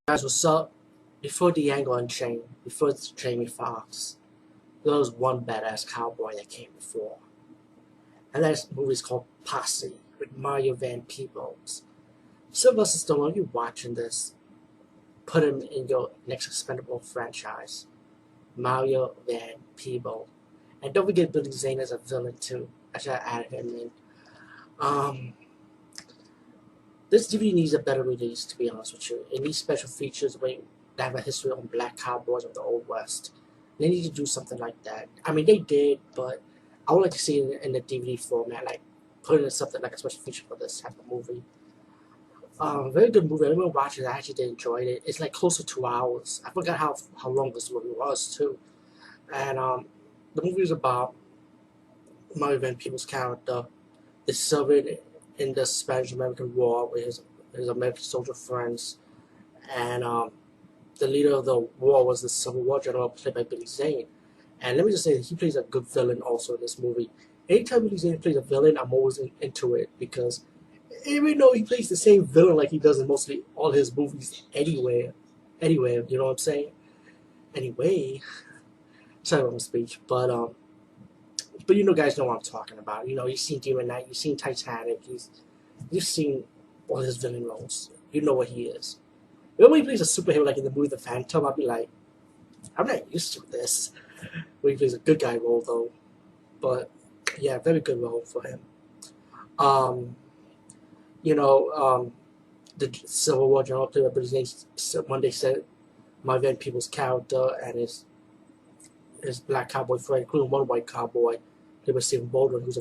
Guys, what's up? Before D'Angle Unchained, before Jamie Foxx, there was one badass cowboy that came before. And that movie's called Posse with Mario Van Peebles. Sylvester Stallone, you watching this, put him in your next expendable franchise. Mario Van Peebles. And don't forget Billy Zane as a villain too. I should have added him in. Um, this DVD needs a better release, to be honest with you. It needs special features where they have a history on black cowboys of the Old West. They need to do something like that. I mean, they did, but I would like to see it in the DVD format, like put it in something like a special feature for this type of movie. Very good movie. I remember watching it. I actually did enjoy it. It's like close to 2 hours. I forgot how long this movie was too. And the movie is about Mario Van Peebles' character. Is served in the Spanish American War with his American soldier friends, and the leader of the war was the Civil War general played by Billy Zane. And let me just say that he plays a good villain also in this movie. Anytime Billy Zane plays a villain, I'm always into it because even though he plays the same villain like he does in mostly all his movies anywhere, you know what I'm saying? Anyway, sorry about my speech, but you know, guys know what I'm talking about. You know, you've seen Demon Knight, you've seen Titanic, you've seen all his villain roles. You know what he is. When he plays a superhero like in the movie The Phantom, I'll be like, I'm not used to this. When he plays a good guy role though, but yeah, very good role for him. Um, you know, the Civil War general played by Billy Zane one day said my Van Peebles character and his black cowboy friend, including one white cowboy, played by Stephen Baldwin, who's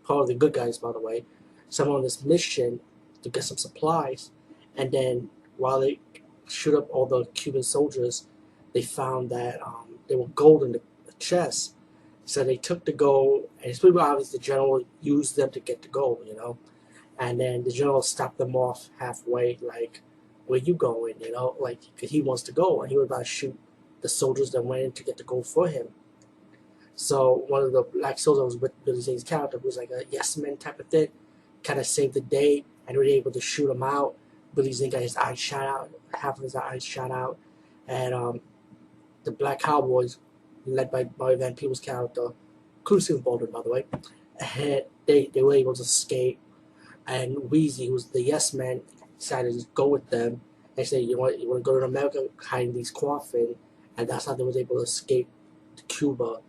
part of the good guys, by the way. Someone on this mission to get some supplies, and then while they shoot up all the Cuban soldiers, they found that there were gold in the chest. So they took the gold, and it's pretty obvious the general used them to get the gold, you know. And then the general stopped them off halfway, like, "Where you going?" You know, like he wants to go, and he was about to shoot the soldiers that went in to get the gold for him. So one of the black soldiers was with Billy Zane's character, who was like a yes man type of thing, kind of saved the day, and we were able to shoot him out. Billy Zane got his eyes shot out, half of his eyes shot out, and the black cowboys, led by Mario Van Peebles' character, including Stephen Baldwin, by the way, and they were able to escape. And Wheezy, who was the yes man, decided to go with them and say, you want to go to America, hide in these coffin, and that's how they was able to escape to Cuba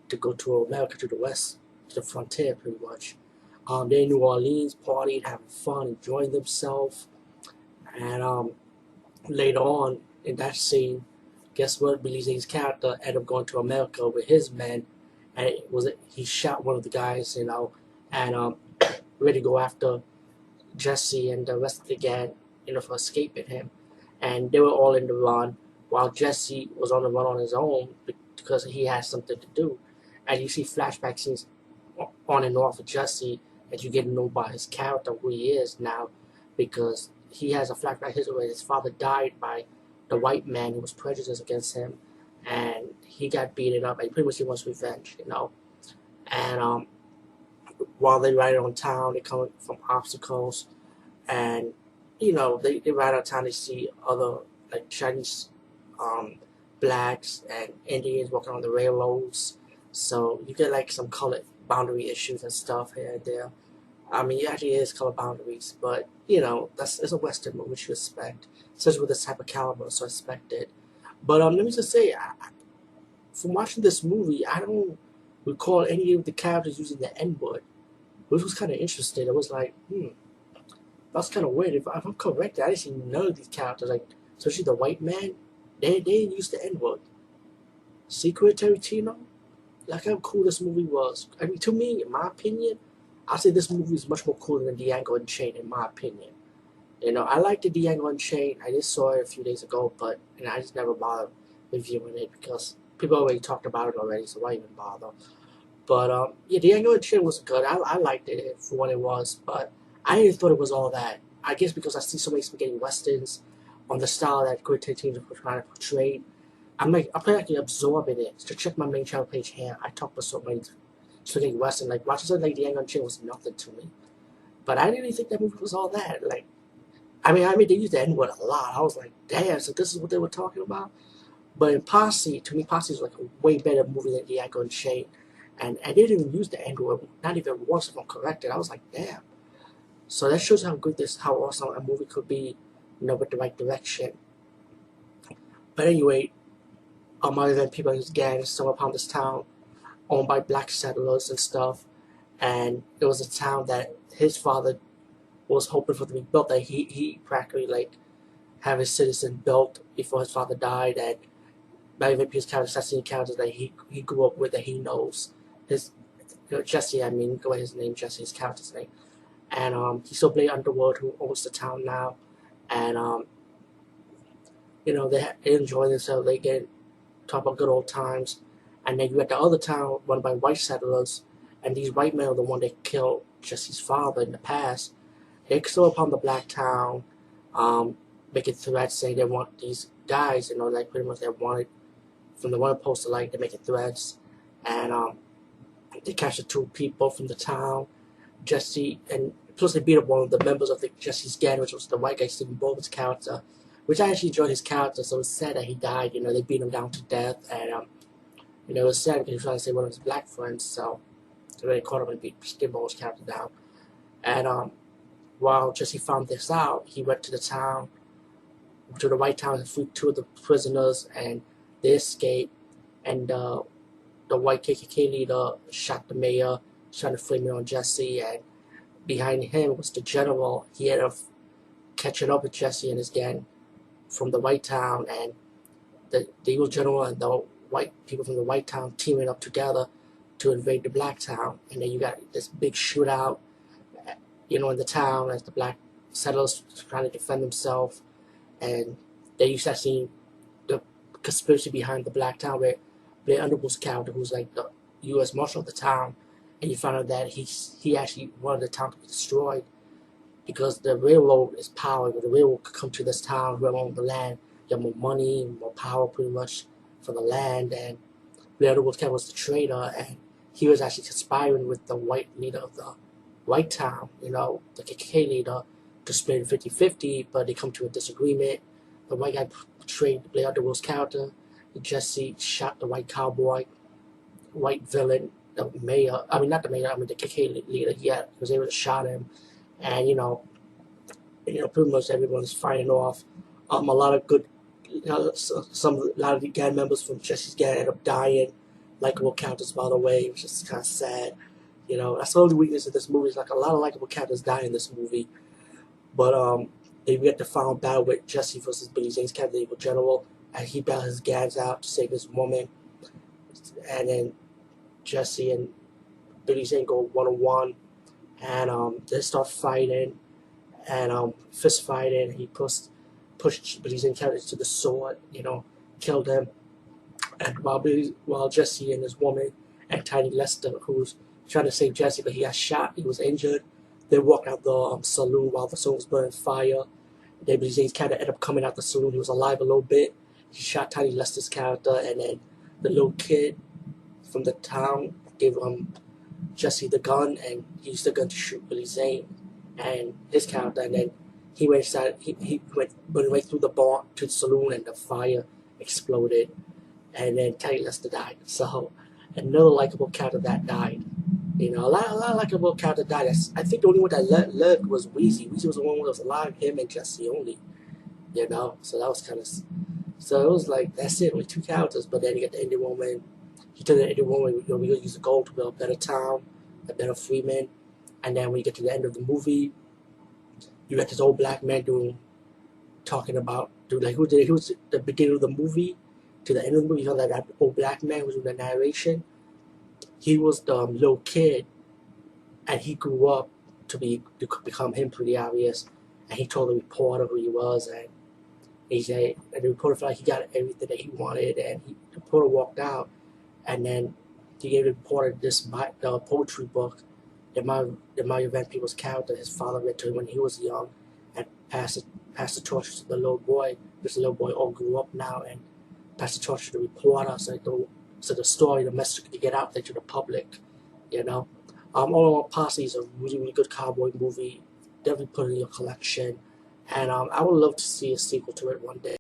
to go to America, to the west, to the frontier, pretty much. They're in New Orleans, partying, having fun, enjoying themselves, and later on in that scene, guess what? Billy Zane's character ended up going to America with his men, and he shot one of the guys, you know, and ready to go after Jesse and the rest of the gang, you know, for escaping him. And they were all in the run, while Jesse was on the run on his own because he had something to do. And you see flashback scenes on and off of Jesse, and you get to know about his character, who he is now, because he has a flashback history where his father died by the white man who was prejudiced against him, and he got beaten up, and pretty much he wants revenge, you know. And while they ride around town, they come from obstacles, and you know they ride around town. They see other like Chinese, blacks and Indians walking on the railroads. So you get like some color boundary issues and stuff here and there. I mean, it actually is color boundaries, but you know it's a Western movie, which you expect, especially with this type of caliber. So I expect it. But let me just say, from watching this movie, I don't recall any of the characters using the N word, which was kind of interesting. It was like, that's kind of weird. If I'm correct, I didn't see none of these characters, like especially the white man, they didn't use the N word. Secret Tarantino, like how cool this movie was. I mean, to me, in my opinion, I'd say this movie is much more cooler than Django Unchained, in my opinion. You know, I like the Django Unchained. I just saw it a few days ago, but I just never bothered reviewing it because people already talked about it already, so why even bother? But yeah, the Django Unchained was good. I liked it for what it was, but I didn't thought it was all that. I guess because I see so many spaghetti westerns on the style that Quentin Tarantino was trying to portray. I'm practically absorbing it. To check my main channel page here, I talk about so many spaghetti western. Like watching something like The Django Unchained was nothing to me. But I didn't really think that movie was all that. Like I mean, they used the N word a lot. I was like, damn, so this is what they were talking about. But in Posse, to me, Posse is like a way better movie than Diego and Shane. And they didn't even use the N word, not even once if I'm corrected. I was like, damn. So that shows how good how awesome a movie could be, with the right direction. But anyway, other than people in his gang stumbled upon this town owned by black settlers and stuff. And it was a town that his father was hoping for to be built, that he practically like have his citizen built before his father died. And Mary Vipier's character, that's the character that he grew up with, that he knows. His Jesse, I mean, go ahead, his name, Jesse, his character's name. And he's still Blade Underwood, who owns the town now. And they enjoy themselves. They get talk about good old times. And then you got the other town run by white settlers, and these white men are the one that killed Jesse's father in the past. They still upon the black town, making threats saying they want these guys, like pretty much they wanted from the one poster, like they're making threats. And they captured 2 people from the town, Jesse, and plus they beat up one of the members of Jesse's gang, which was the white guy Stephen Bowman's character, which I actually enjoyed his character. So it's sad that he died. They beat him down to death, and it was sad because he was trying to save one of his black friends. So they really caught him and beat Stephen Bowman's character down. And while Jesse found this out, he went to the town, to the white town, and freed 2 of the prisoners, and they escaped. And the white KKK leader shot the mayor, trying to flame it on Jesse, and behind him was the general. He ended up catching up with Jesse and his gang from the white town, and the evil general and the white people from the white town teaming up together to invade the black town. And then you got this big shootout, in the town as the black settlers trying to defend themselves. And then you start seeing the conspiracy behind the black town, where Blair Underwood's character, who's like the U.S. Marshal of the town, and you find out that he actually wanted the town to be destroyed because the railroad is power. The railroad could come to this town, whoever owned the land, get more money, more power, pretty much, for the land. And Blair Underwood's character was the traitor, and he was actually conspiring with the white leader of the white town, the KKK leader, to split it 50-50, but they come to a disagreement. The white guy portrayed Blair Underwood's character. Jesse shot the white cowboy, white villain, the mayor. I mean, not the mayor. I mean, the KKK leader. He was able to shot him, and pretty much everyone's fighting off. A lot of good, a lot of the gang members from Jesse's gang ended up dying. Likeable characters, by the way, which is kind of sad. That's the only weakness of this movie. Is like a lot of likable characters die in this movie. But they get the final battle with Jesse versus Billy Zane's character, the evil general, and he battles his gangs out to save his woman. And then Jesse and Billy Zane go 1-on-1, and they start fighting, and fist fighting. He pushed Billy Zane's character to the sword, killed him. And while Jesse and his woman and Tiny Lester, who's trying to save Jesse, but he got shot, he was injured. They walked out the saloon while the saloon was burning fire. Then Billy Zane's character ended up coming out the saloon. He was alive a little bit. He shot Tiny Lester's character, and then the little kid from the town gave Jesse the gun, and he used the gun to shoot Billy Zane and his character. And then he went inside. He went right through the barn to the saloon, and the fire exploded. And then Tiny Lester died. So another likable character that died. A lot of likable characters died. I think the only one that lived was Weezy. Weezy was the one who was alive. Him and Jesse only. So that was kind of. So it was like, that's it, only 2 characters. But then you get the Indian woman. He told the Indian woman, we're going to use the gold to build a better town, a better freeman. And then when you get to the end of the movie, you got this old black man talking about, he was the beginning of the movie to the end of the movie. You know that old black man who was doing the narration. He was the little kid, and he grew up to become him, pretty obvious. And he told the reporter who he was, and he said, and the reporter felt like he got everything that he wanted, and the reporter walked out, and then he gave the reporter the poetry book that Mario Van Peebles' character, his father, read to him when he was young, and passed the torch to the little boy, because the little boy all grew up now, and passed the torch to the reporter, so the story, the message could get out there to the public, All in all, Posse is a really, really good cowboy movie. Definitely put it in your collection. And I would love to see a sequel to it one day.